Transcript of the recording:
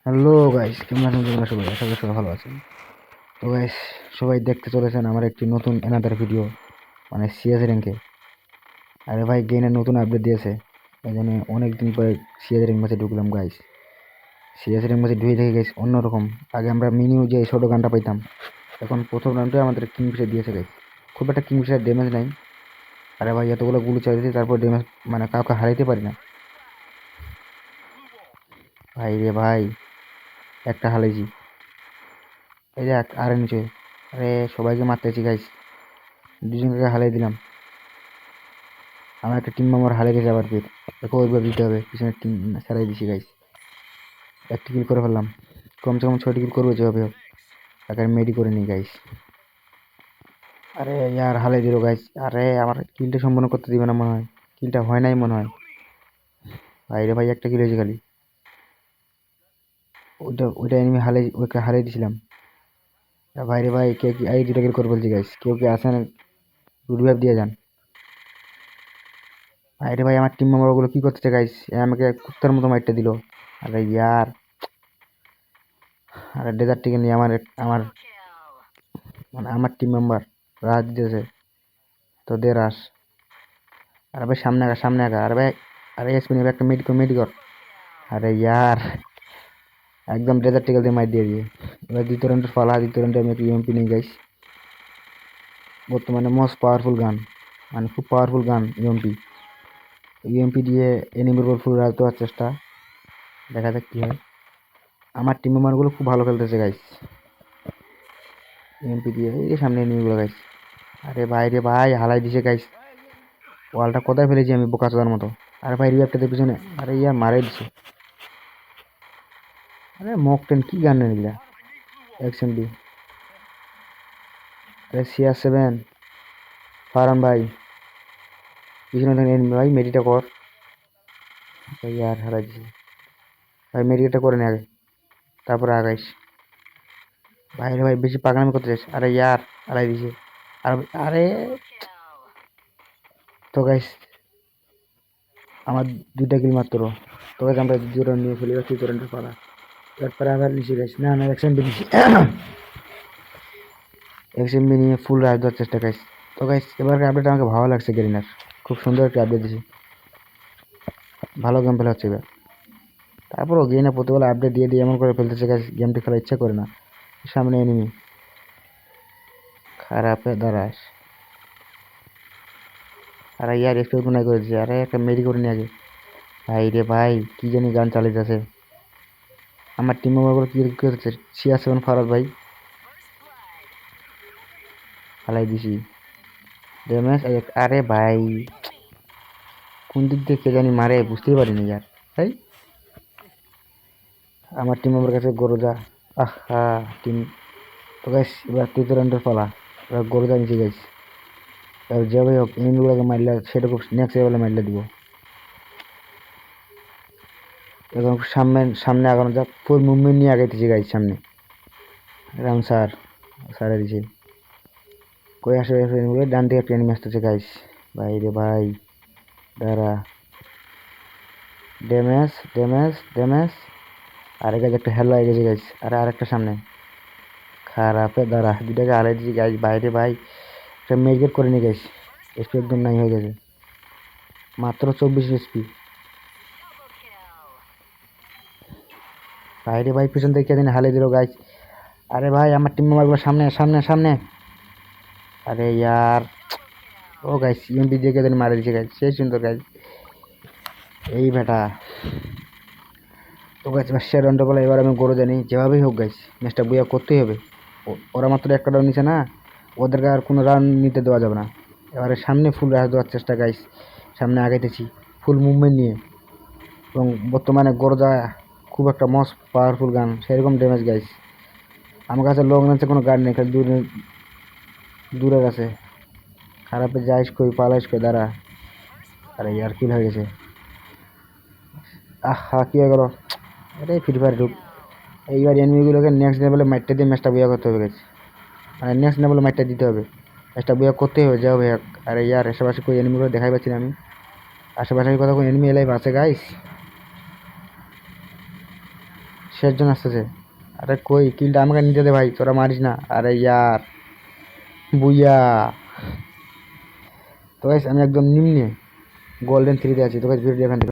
Hello guys, কেমন আছেন তোমরা সবাই? আশা করি সবাই ভালো আছেন। তো গাইস, সবাই দেখতে চলেছেন আমার একটি নতুন এনাদার ভিডিও, মানে সিএস র্যাঙ্কে। আরে ভাই, গেনের নতুন আপডেট দিয়েছে, এই জন্য অনেকদিন পরে সিএস র্যাঙ্ক ম্যাচে ঢুকলাম গাইস। সিএস র্যাঙ্ক ম্যাচে ঢুকে থেকে গাইস অন্যরকম। আগে আমরা মিনিও যে ছোটো গানটা পাইতাম, এখন প্রথম রাউন্ডে আমাদের কিংফিশার দিয়েছে গাইস। খুব একটা কিংফিশার ড্যামেজ নাই। আরে ভাই, এতগুলো গুলি চালিয়েছি, তারপর ড্যামেজ মানে কাউকে হারাইতে পারি না। ভাই রে ভাই, একটা হারাইছি। এই যে আরে নিচে, আরে সবাইকে মারতেছি গাইস, দুজনকে হারাই দিলাম। আমার একটা টিম মেম্বার হারিয়ে গেছে, আবার ফির ওকে ওইভাবে দিতে হবে, পিছনে টিম সারাই দিছি গাইস। একটা কিল করে ফেললাম, কমসে কম 6টি কিল করবো যেভাবে হোক। তাকে মেডি করে নিই গাইস। আরে ইয়ার হালাই দিল গাইস। আরে আমার কিলটা সম্পন্ন করতে দিবে না মনে হয়, কিলটা হয় নাই মনে হয়। ভাই রে ভাই, একটা কিল হয়েছে খালি। ওইটা এনিমি হালাই, ওকে হারিয়ে দিছিলাম। ভাই রে ভাই, কে কি এই 2টা কিল করে বলছি গাইস, কেউ কি আসেন রিভাইভ দিয়ে যান। ভাই রে ভাই, আমার টিম মেম্বার গুলো কি করতেছে গাইস, আমাকে কুত্তার মতো মাইরটা দিল। আরে ইয়ার, আরে ডেজার্ট টিকে নিয়ে আমার আমার মানে আমার টিম মেম্বার রাজ দিতেছে, তো দে রাস। আরে ভাই সামনে আগা, সামনে আগা। আরে ভাই, আরে এসপি নেবে একটা মেডিকর। আরে ইয়ার, একদম ডেজার্ট টিকেল দিয়ে মাইর দিয়ে দিয়ে। এবার দ্বিতীয় রাউন্ডের পালা। দ্বিতীয় রাউন্ডে আমি একটা ইউএমপি নিয়ে গাইস, বর্তমানে মোস্ট পাওয়ারফুল গান, মানে খুব পাওয়ারফুল গান ইউএমপি। ইউএমপি দিয়ে এনিমির উপর ফুল রাখতে হওয়ার চেষ্টা, দেখা যাক কি হয়। আমার টিম মেম্বারগুলো খুব ভালো খেলতেছে গাইস, ইউএমপি দিয়ে এই যে সামনে এনিমিগুলো গাইস। আরে ভাই রে ভাই, হালাই দিছে গাইস। ওয়ালটা কোথায় ফেলেছি আমি বোকাচোদার মতো। আরে ভাই, রিভাইভটাতে পিছনে। আরে ইয়ার মারাই দিছে। আরে মক 10 কি গান নিলা, এক্সএমডি। আরে CR7 ফারান ভাই, পিছনে থাকেন এনিমি ভাই, মেডিটা কর। ভাই আর হারাই দিছে। ভাই মেডিকেটটা করে নে আগে, তারপরে আগাইস। ভাই রে ভাই, বেশি পাগলামি করতে চাস। আরে ইয়ার, হারাই দিছে। আর আরে, তো গাইস আমার 2টা কিল মাত্র। তো গাইস আমরা 2 রাউন্ড নিয়ে ফেলি, 3 রাউন্ডের পালা। তারপরে আবার নিচে গাইস, না না এক্সএমবি নিচে। এক্সএমবি নিয়ে ফুল রাজ দেওয়ার চেষ্টা গাইস। তো গাইস এবার আপডেট আমাকে ভালো লাগছে, গেরিনার খুব সুন্দর একটা আপডেট দিয়েছে, ভালো গেম প্লে হচ্ছে এবার। তারপরও গেরিনা প্রতিবেলা আপডেট দিয়ে দিয়ে এমন করে ফেলতেছে গাইস, গেমটি খেলার ইচ্ছা করে না। সামনে এনিমি, খারাপে দাঁড়াস। আরে ইয়ার এক্সপেক্ট মনে করে দিচ্ছে। আরে একটা মেরি করে নিয়ে আগে। ভাই রে ভাই, কি জানি গান চালিয়েছে আমার টিম মেম্বারগুলো, কি করছে। CR7 ফারাদ ভাই, ফালাই দিছি ড্যামেজ। আরে ভাই, কোন দিক দিয়ে কে জানি মারে, বুঝতেই পারিনি ইয়ার। তাই আমার টিম মেম্বার কাছে গরজা। আহা টিম। তো গাইস এবার 3 রাউন্ডের পালা। এবার গরজা নিচে গাইস, এবার যে ভাই হোক এনিমিগুলোকে মারলে সেটা খুব নেক্সট লেভেলে মারলে দিব। এখন সামনে সামনে আগানো যাক, ফুল মুভমেন্ট নিয়ে আগাইতেছি গাইস সামনে। রাউন্ড স্যার, স্যারে দিছে। কই আসে এনিমিগুলো, ডান দিকে একটা এনিমি আসতেছে গাইস। ভাই রে ভাই, দাঁড়া। Damage damage damage. আর গাছ একটা হেল হয়ে গেছে গাইস। আরে আরেকটা সামনে, খারাপে দাঁড়া। 2টাকে আড়াই দিয়েছি গাইস। বাইরে ভাই, একটা মেডিকেট করে নি গাইস, এসপি একদম নাই হয়ে গেছে, মাত্র 24 এসপি। বাইরে ভাই, পিছন থেকে কে জানি হালে দিল গাইস। আরে ভাই, আমার টিম মেম্বারগুলো সামনে সামনে সামনে। আরে ইয়ার, ও গাইস ইএমপি দিয়ে কে জানি মারা দিয়েছে গাইস, সেই সুন্দর গাইস। এই বেটা, তো গাইস এবার শেয়ার রাউন্ডে বলে, এবার আমি গরু জানি যেভাবেই হোক গাইস, ম্যাচটা বুয়া করতেই হবে। ওরা মাত্র একটা রাউন্ড নিছে না, ওদেরকে আর কোনো রান নিতে দেওয়া যাবে না। এবারে সামনে ফুল রাশ দেওয়ার চেষ্টা গাইস, সামনে আগাইতেছি ফুল মুভমেন্ট নিয়ে। এবং বর্তমানে গরজা খুব একটা মোস্ট পাওয়ারফুল গান, সেরকম ড্যামেজ গাইস। আমার কাছে লং রেঞ্জে কোনো গান নেই, খালি দূরের আছে। খারাপে যাইস কই, পালাইস কই, দাঁড়া। আরে ইয়ার কিল হয়ে গেছে। আহা, কি হয়ে গেল। আরে ফ্রি ফায়ার ঢুক। এইবার এনিমিগুলোকে নেক্সট লেভেলে মাইটটা দিয়ে ম্যাচটা বুয়া করতে হবে গাইস, মানে নেক্সট লেভেলে মাইটটা দিতে হবে, ম্যাচটা বুয়া করতেই হবে যাও ভাইয়া। আরে ইয়ার আশেপাশে কই এনিমিগুলো দেখাই পাচ্ছি না আমি। আশেপাশে কথা কোন এনিমি এলাই আছে গাইস। শেষজন আসতেছে। আরে কই কিলটা আমাকে নিতে দে ভাই, তোরা মারিস না। আরে ইয়ার বুইয়া। তো গাইস আমি একদম নিম্নে গোল্ডেন 3-তে আছি। তো গাইস ভিডিও এখান থেকে